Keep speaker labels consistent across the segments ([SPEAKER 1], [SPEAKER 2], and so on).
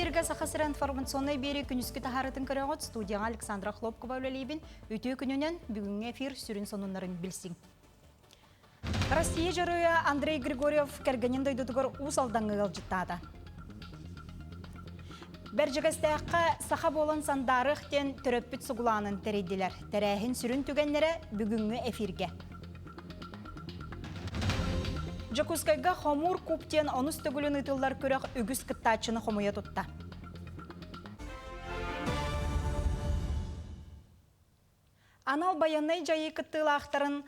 [SPEAKER 1] Эфирге сақасыра информационный бері күніскі тахарытын көріғыт студияға Александра Хлопкова өлелейбін. Өте күнінен бүгін эфир сүрін сонунларын білсін. Россия жырыя Андрей Григорьев кәргенен дойдудығыр ұсалдан ғылжыттады. Бәржігістәққа сақа болын сандарық тен түрөппіт сұғыланын тәрейділер. Тәрәхін сүрін түгенлері бүгінгі эфирге. Жакускайга хомур куптен онус түгілін ұтылар көрек үгіз кіттачыны хомуя тұтта. Анал баянай жайы кіттылы ақтарын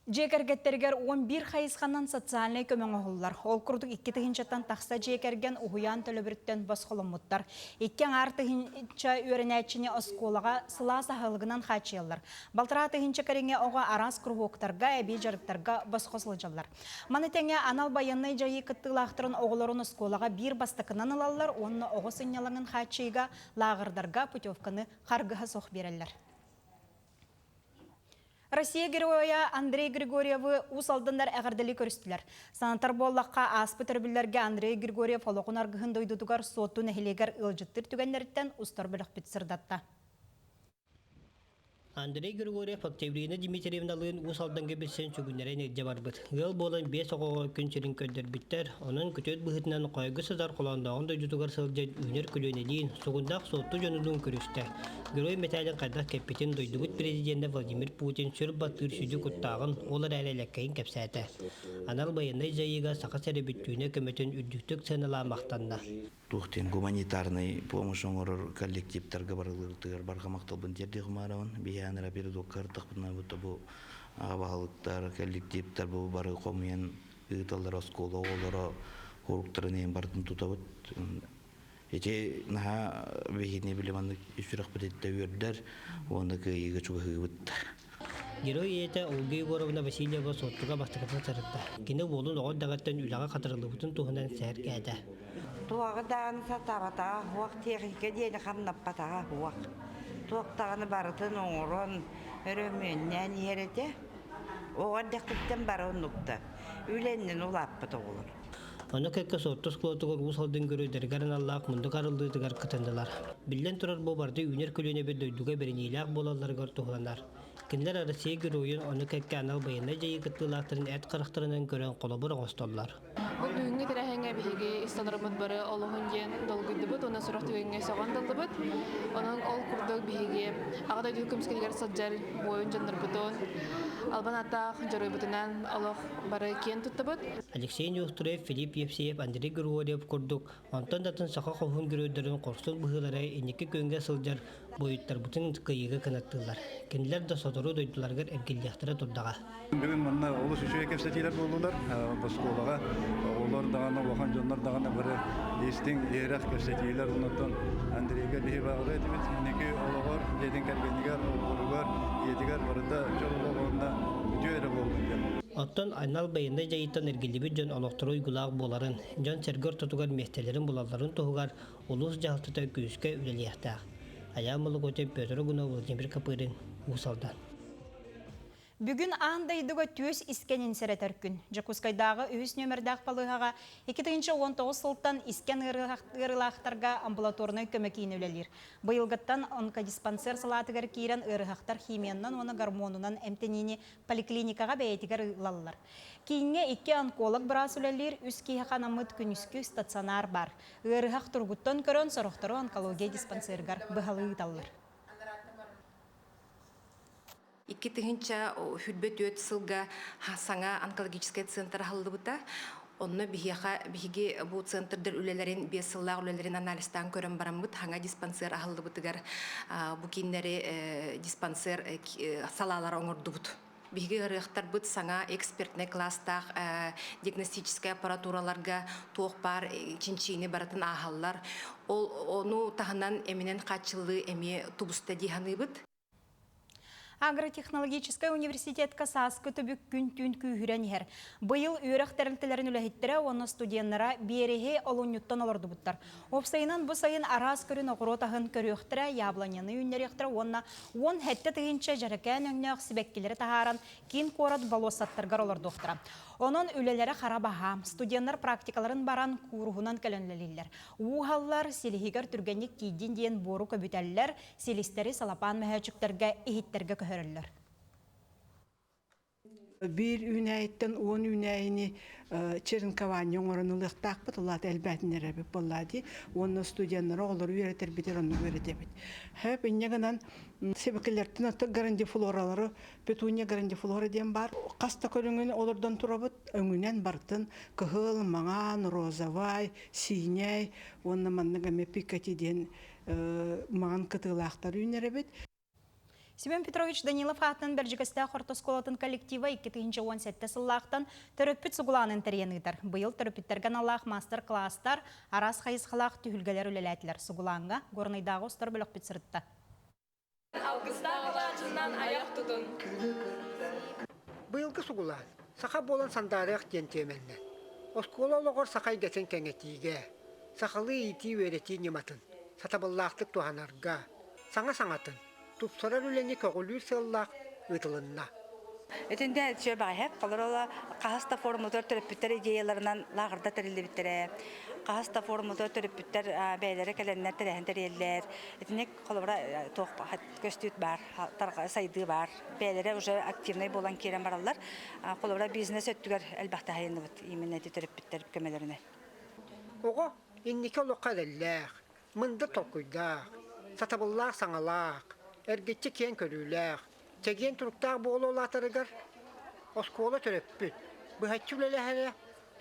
[SPEAKER 1] жекергеттергер 11 қайысқаннан социальный көмің оғылар. Ол күрдік 2 тығыншаттан тақса жекерген ұғыян төлібірттен бас қолымыттар. 2 ар тығынша өрінәтшіне осколаға сыла сағылығынан қачылар. Балтыра тығынша кәріңе оға арас күрғоқтарға, әбей жарықтарға бас қосылжалар. Манетеңе анал баянай жайы кіттілақтырын оғыларын осколаға бір бастықынан алалар, оны оғы сынялаңын қачыйға лағырдарға путевканы қарғыға соқ берелер. Россия героя Андрей Григорьевы усалдандар әғардалі көрістілер. Санатар боллаққа аспы түрбілерге Андрей Григорьев олықын арғығын дойдудығар соту нәхелегер ұлжыттыр түгенлеріттен ұстар білік бітсірдатта.
[SPEAKER 2] Андрей Григорьев Октябрина Дмитриевналығын усалданғы білсен чүгінерен ерде барбыт. Ғыл болан 5 оғыға күншерін көндер біттер, оның күтөт бұғытынан қойғы сызар қоландағын дойдудығар сылжан өнер күлөне дейін соғындақ соту жонудың көрісті. Герой металлин қайдақ кәппетін дойдығыт президенті Владимир Путин сүр баттыр сүді күттағын олар әләләккейін кәпсәті. Анал баянай жайыға сақа сәрі бүттүйіне көметін үрдіктік сәнала мақтанна.
[SPEAKER 3] Тухтен гуманитарный помощь оңырыр коллективтарға барылырдығыр барғамақтал бұнтерді құмарауын. Бейяныра передоққар тақпына бұты бұл ағабағылықтар, коллективтар бұл бары қомиян ұйталар оскола олары қорықтырын ең бардың тұтабыт. Эти наха бейхетне білеманды үшірақ бітетті өрдер, оны көйегі чуғы ғыбыт.
[SPEAKER 2] Герой ете Ольга Егоровна Васильева соттуға бастықытын сарытта. Кені болын оғын дағаттан үліға қатырылығытын туғынан сәр кәді.
[SPEAKER 4] Туағы дағаны сатабатаға хуақ техника дейіні қамнаппатаға хуақ. Туақтағаны барытын оңырын өрөмөннен ерете, оған дәқтіктен бары ұнықта. Үленнен ұлаппыты олар.
[SPEAKER 2] Оны көкке соттус клотығыр ұсалдың көрөдергерін Аллах мұнды қарылдығығар қытындылар. Білден тұрар бұл барды үнер көліне бір дөйдіға бірінейләқ болаларығар тұғыланар. Кіндер Россия геройын оны көкке анал байынна жайы кыттылақтырын әт қарақтырынан көрен қолабыр оғыстоллар.
[SPEAKER 5] Ол дүңгі тәрәхәңе бігі истанырымыд бары олығын ден долгүйді бұд, оны сұрақ түгенге соған далды бұд. Оның ол күрдіг бігі ағадай дүкімскелгер саджал бойын жандар бұдын. Албан атақ жарой бұтынан олық бары кен тұтты бұд.
[SPEAKER 2] Алексей Нюхтурев, Филипп Евсеев, Андрей Григорьев күрдік. Онтан датын сақа қоғын көрөдерін қорсын бұғылары енекі көнге сылжар бойыттар бұтын күйеге қанаттылар. Кенділер да содыру дойдыларғыр әргелдіқтірі тұрдаға.
[SPEAKER 6] Бүгін мұнна олы сүшуе кепсетейлер болдылар. Басқолаға олар дағаны, оған жонлар дағаны бірі естің ерек кепсетейлер. Онаттан Андрейге бейі бағылы етімет. Неке олығыр, едін кәргенігер, олығыр, едігер барыда жол олығында жөйрі болдың.
[SPEAKER 2] Оттан айнал байында жайыттан әргелдебі жон олықтыру ұйгылағы боларын, жон сәргір тұтығар мехтелерін болаларын тұғығар олыс жағылтыта күйіске үлелияқтақ. Аямылық өтен Петр Гуна Владимир Капырин ұсалдан.
[SPEAKER 1] Бүгін аңдайдығы төс искенін сәрәтір күн. Жакускайдағы өз нөмірдәқ балығаға 2019 сылттан искен ұрылақтарға амбулаторны көмекейін өлелер. Бұйылғыттан онкодиспансер салатығар кейрен ұрылақтар химияннан оны гормонынан әмтенені поликлиникаға бәйетігер ұлалылар. Кейінге 2 онколог бірас өлелер үз кейханамыд күніскі стационар бар. Ұрылақ тұрғыттан көрін сұрықтыру онкология диспансергар бұғалы ұталылар.
[SPEAKER 7] 2 тыгынча хүлбет өт сылга саңа онкологический центр халды бута. Онны биге бу центрдер үлелерин 5 сыллаг үлелерин анализтан көрөн барамбыт. Хаңа диспансер халды бутыгар бу киндери диспансер салалар оңорду бут. Биге рыхтар бут саңа экспертный класстах диагностическая аппаратураларга тоқ бар чинчини баратын ахаллар. Ону таханан эминен качылы эми тубуста диханы бут.
[SPEAKER 1] Агротехнологический университетка саскы түбік күн-түн күйірен ер. Бұйыл үйрек тәрілтілерін үләхеттірі, оны студенлара береге олуnyuттан олырды бұттар. Опсайынан бұл сайын арас көрін оғыротағын көріқтірі, ябланяны үнеректірі, онна 10 хәтті түйінші жарекән өңнеғ сібәккелері тағаран кейін қорат балосаттарғар олырды оқтыра. Onun ülelere xarabaha, studiyanlar praktikaların baran kuruhunan kölönleliller. Uğallar silihigar türgenlik kiydin diyen boru köbüteller, silisteri salapan mehöçüklerge ihitterge köhörüller.
[SPEAKER 8] Bir ünayitten 10 ünayini Çerinkavanyon oranılıq taqbıt olat elbətnere bir bolladı. Onun studiyanlara olur üretir bitir onu öğretebit. Hep inneganan sebekelerden atı grandifloraları, petunia grandiflora diyen var. Kasta körüngün olurdan turabıt öngünen bartın kıhıl, mağan, rozavay, sinyay, onun mannaga mepikati diyen mağan kıtılaqtar ünerebit.
[SPEAKER 1] Семен Петрович Данилов атын Бержикасты Хортосколатын коллектива 2017 сыллақтан төрөппіт сұғыланын тәренігдір. Бұйыл төрөппіттерген Аллах мастер-класстар арас қайысқалақ түйілгелер үлеләтілер. Сұғыланға горнайдағы ұстар бөлік бітсірітті.
[SPEAKER 9] Бұйылғы сұғылан, сақа болан сандарық ден теменнен. Оскола олығыр сақай гәсен кәңетіге, сақалы ити өреті нематын, сатабыллақтық туғанарға, саңа-саңатын. Тупсарар үлені көғілі сыллақ ұтылынна.
[SPEAKER 10] Өтінде сөй бағайық, қалырола қағаста формутор түріппіттер идеяларынан лағырда тәрілі біттірі. Қағаста формутор түріппіттер бәйлері кәлерінер тәрәхін тәрелер. Өтінде қалыбыра тоқ көстүйт бар, сайды бар. Бәйлері уже активный болан керен баралар. Қалыбыра бизнес өттігер әлбақты хайынды бұд, еменеті түріппіттер көмелеріне.
[SPEAKER 9] Оғы, еннеке олыққа дәлләқ, мынды толқойдақ, сатабыллақ саңалақ, әргетчі кен көріләқ, теген тұрықтақ болу олатырығыр, оскола түріппіт, бұхатчы үлеләхәрі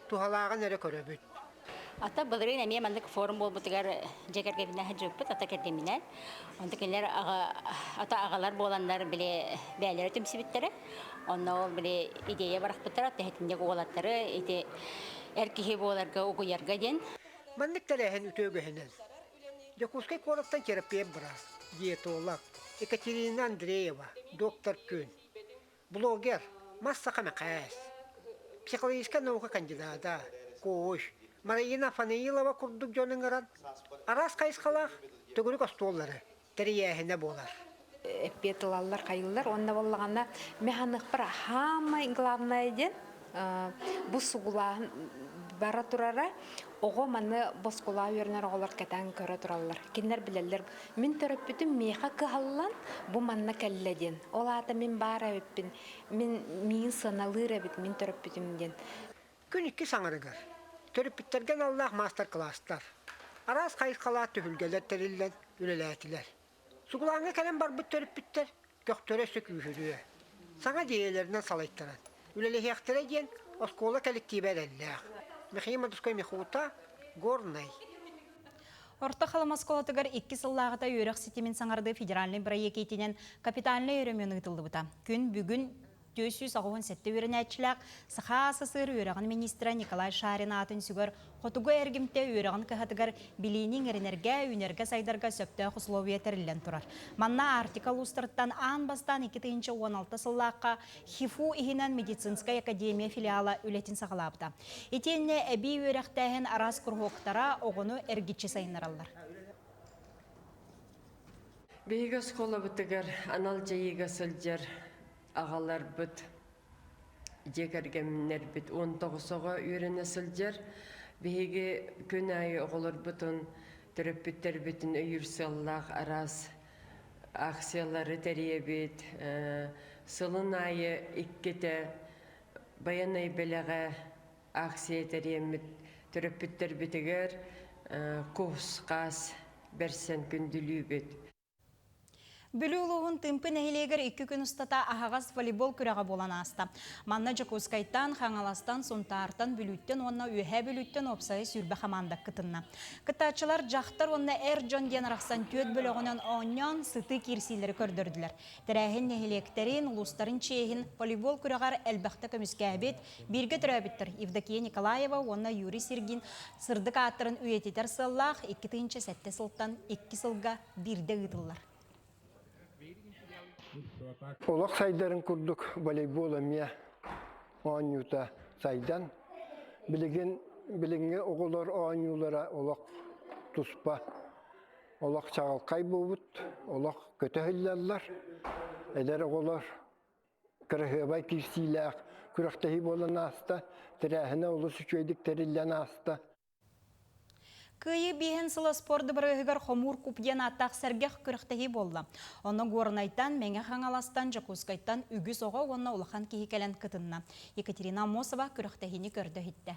[SPEAKER 9] тухалағын әрі көрөбіт.
[SPEAKER 11] Ата бұлырын әме мандық форум бол бұтығар жекерге біне хәджіппіт, ата кәдемінен. Онды келер ата ағалар боландар біле бәлері түмсібіттері. Онна ол біле идея барақ бұттыр, ата хәтіндегі олаттары, әркеге боларға ұғыярға ден.
[SPEAKER 9] Мандық тәрәхін үтөгіхінен. Якускай қорықтан керіппен бұрас, диетолог. Екатерина Андреева, доктор Күн, блогер, масса қамақас, психологическая наука кандидата, кош, Марина Фанаилова күрдік жонын ұран, арас қайысқалақ, түгірік остоллары, тәрияхіне болар.
[SPEAKER 12] Эппетылалар қайылар, онда болағанда механик бір хамай главный ден, бұл сұғылағын бара тұрара, оғы маны босқыла өрінер оғылар кәтән көрі тұралар. Кенлер білелер, мен төріп бүтін меха кығалан, бұл манна кәлләден. Ол ата мен бара өппін, мен сыналыр әбіт, мен төріп бүтін ден.
[SPEAKER 9] Күн үкі саңырығыр. Төріп бүттерген Аллах мастер-класстар. Арас қайысқала түхілгелер тәрілден үлеләтілер. Сұғылаңа кәлем бар бұт төріп бүттер, көқтөрі сөк үйірі. Саңа дейелерінен салайттаран. Үлелехектері ден, оскола коллективер әлләқ. Михаил Мадуской Михута, Горный.
[SPEAKER 1] Орта Халамасколатыгар 2 сыллағыта үйрек сетемен саңарды федеральный проектетінен капитальный өрімен ұйтылды бұта. Күн бүгін 267 өрін әтчілік сыға асысыр өріғын министра Николай Шарин атын сүгір қотуғы әргімте өріғын кіғатыгар білейнің әрінерге, үнерге сайдарға сөпті құсылуы етірілен тұрар. Манна артикал ұстырттан аң бастан 2-16 сыллаққа ХИФУ ихінен медицинская академия филиала үлетін сағылапты. Етенне әбей өріқтәйін арас күрғоқтара оғыны әргетші сайынаралар.
[SPEAKER 13] Бейгі скола бұтығар анал жайыға сылжар ағалар бұд, жекергемнер бұд, 19-ға үйрені сылжар, бейгі күн айы оғылар бұтын, түріп бүттер бүтін үйірсаллақ арас акциялары тәрие бұд, сылын айы иккеті баянай біліға акция тәриеміт түріп бүттер бүтігер, қос қас бәрсен күнділі бұд.
[SPEAKER 1] Бүлілуғын тымпын әйелегер 2 күн ұстата ағағаз волейбол күріға болан аста. Манна Жакускайттан, Хаңаластан, Сонтартан, бүліттен, онна үйе бүліттен опсайы сүрбі қамандақ кытынна. Кытачылар жақтар онна әр жон ден рақсан төт бөліғынан оңнян сыты керсилері көрдірділер. Тәрәхін әйелектерін, ұлыстарын чейхін волейбол күріғар әлбәқті көміске әбет, бірге түрәбіттір. Евдокия Николаева, онна Юрий Сергин, сырдық аттырын үйететер сыллақ, 2-7 сылттан 2 сылға бірде ұйтылар.
[SPEAKER 9] Олақ сайдарын күрдік волейбол әме оңюта сайдан. Біліңе оғылар оңюлара олақ тұспа. Олақ чағалқай болбыт, олақ көті хиллалар. Әдер оғылар кірхебай кирсиләқ, күрәхтәһи болан аста, тирәһенә улус үчөйдик териллән аста.
[SPEAKER 1] Кыйы биһен сылы спорды бұрығығыр хомур купден аттақ сәргех күріқтігі болды. Оны горнайтан, мәңе хаңаластан, жақускайттан үгіз оға онына улахан кейі кәлін кытынна. Екатерина Мосова күріқтігіні көрді хитті.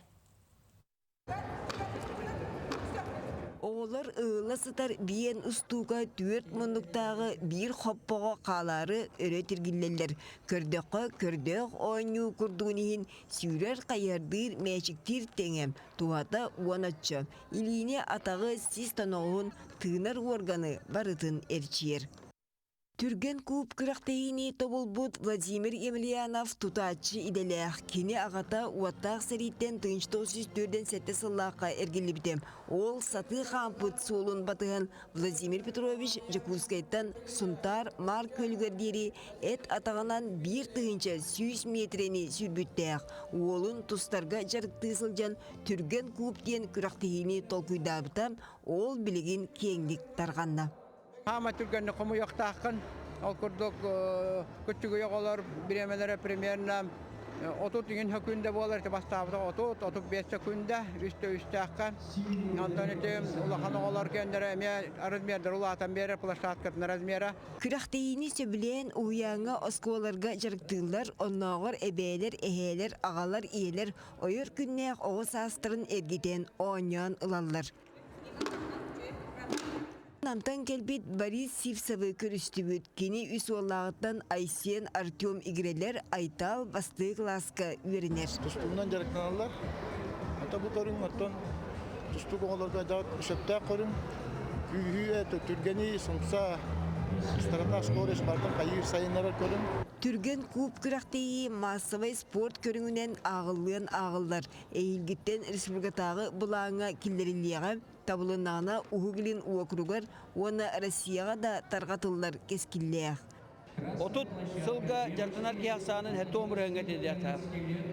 [SPEAKER 14] Оğlar ığla sıtar biyen ustuğa 4 munduktағы bir hoppağa қалары öğretirgilleller. Kördöq oynu kurduğunihin sürer kayardır meçiktir teŋem. Tuğata uanatça. İliğine atağı siz tanağın tığınar organı barıtın erçiyer. Түрген куб кырақтайыны тобылбут Владимир Емельянов тутачы иделях кені ағата уаттақ сәреттен 1904-ден сәтті сыллаққа әргелі Ол саты қампыт солын батыған Владимир Петрович Жакускайттан сұнтар мар көлгердері әт атағынан бір тығынша 100 метрені сүрбіттәқ. Олын тұстарға жарықты сылжан түрген кубтен кырақтайыны толкуйдабытам, ол білігін кеңдік тарғанна.
[SPEAKER 15] Hama Türkiye'nin kamu yaktağın, alkurduk küçük yollar bilemelere premierle 30 gün hükümde bolar ki bastağıda 35 günde üstte akkan. Antanete ulakan olar kendere razmerler ulatan beri plaşatkatın razmera.
[SPEAKER 14] Kürahteyini söbüleyen uyanğa oskolarga jarıktığlar, onağır ebeler, eheler, ağalar, iyeler, oyur günnek oğuz astırın ergiden oğanyan ılallar. Namtan kelbet Boris Sivsavı körüstübüt. Keni üs ollağıttan Aysen Artyom İgreler Aytal bastığı klaska üeriner.
[SPEAKER 16] Tustuğundan jarıklanarlar. Ata bu körün attan tustuğu oğlarga dağıt üsöptağ körün. Kühüye türgeni sımsa starata skores bardan kayır sayınlara körün.
[SPEAKER 14] Түрген куб күрақтейі массовай спорт көріңінен ағылын ағылдар. Эйілгіттен республикатағы бұлаңа келдеріліяға табылынағына ұғығылын уақыруғар, оны Россияға да тарғатылар кескіллеяқ.
[SPEAKER 15] 30 сылга жартынар кияқсанын хәтті өміріңі дедеті.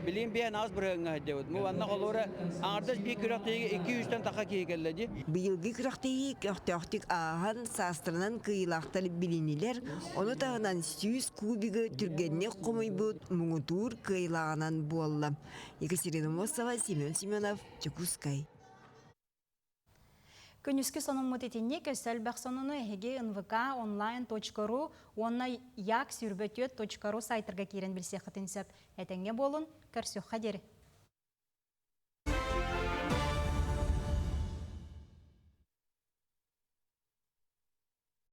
[SPEAKER 15] Білейін бейін аз біріңі дедеуді. Мұванна қолуыры аңырдас бей күрақтегі 200-тен тақа кейгелді.
[SPEAKER 14] Бұйылғы күрақтегі көқтіқтік ағын састырынан кыйлақтар білінелер, оны тағынан 100 кубигі түргенне қомай бұд мұңытур кыйлағынан болы. Екатерина Мосова, Семен Семенов, Чекускай.
[SPEAKER 1] Күнүскү сонун мутетинне көсөл бақсонуну эге nvk.online.ru онна як сүрбөтөт.ru сайтырга кирен билсе хатын сөп. Этенге болун, көрсөк хадери.